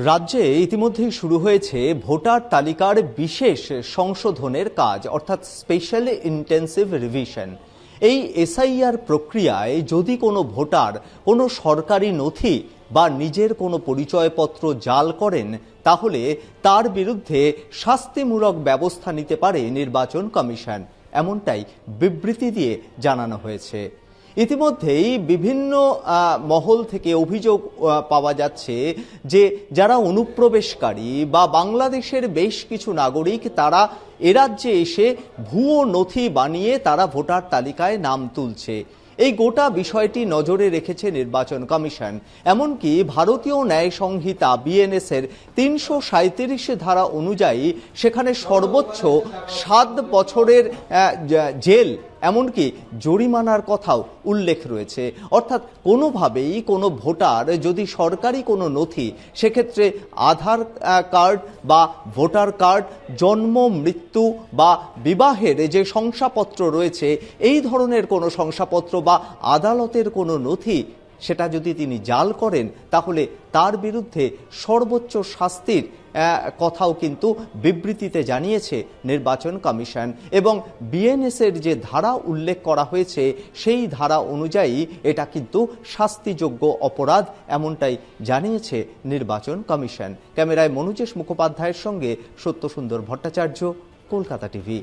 রাজ্যে ইতিমধ্যেই শুরু হয়েছে ভোটার তালিকার বিশেষ সংশোধনের কাজ, অর্থাৎ স্পেশাল ইন্টেন্সিভ রিভিশন। এই এসআইআর প্রক্রিয়ায় যদি কোনো ভোটার কোনো সরকারি নথি বা নিজের কোনো পরিচয়পত্র জাল করেন, তাহলে তার বিরুদ্ধে শাস্তিমূলক ব্যবস্থা নিতে পারে নির্বাচন কমিশন, এমনটাই বিবৃতি দিয়ে জানানো হয়েছে। ইতিমধ্যেই বিভিন্ন মহল থেকে অভিযোগ পাওয়া যাচ্ছে যে যারা অনুপ্রবেশকারী বা বাংলাদেশের বেশ কিছু নাগরিক, তারা এরাজ্যে এসে ভুয়ো নথি বানিয়ে তারা ভোটার তালিকায় নাম তুলছে। এই গোটা বিষয়টি নজরে রেখেছে নির্বাচন কমিশন। এমনকি ভারতীয় ন্যায় সংহিতা বিএনএস-এর ৩৩৭ ধারা অনুযায়ী সেখানে সর্বোচ্চ ৭ বছরের জেল, এমনকি জরিমানার কথাও উল্লেখ রয়েছে। অর্থাৎ কোনোভাবেই কোনো ভোটার যদি সরকারি কোনো নথি, সেক্ষেত্রে আধার কার্ড বা ভোটার কার্ড, জন্ম মৃত্যু বা বিবাহের যে শংসাপত্র রয়েছে, এই ধরনের কোনো শংসাপত্র বা আদালতের কোনো নথি, সেটা যদি তিনি জাল করেন, তাহলে তার বিরুদ্ধে সর্বোচ্চ শাস্তির কথাও কিন্তু বিবৃতিতে জানিয়েছে নির্বাচন কমিশন। এবং বিএনএস-এর যে ধারা উল্লেখ করা হয়েছে, সেই ধারা অনুযায়ী এটা কিন্তু শাস্তিযোগ্য অপরাধ, এমনটাই জানিয়েছে নির্বাচন কমিশন। ক্যামেরায় মনোজেশ মুখোপাধ্যায়ের সঙ্গে সত্যসুন্দর ভট্টাচার্য, কলকাতা টিভি।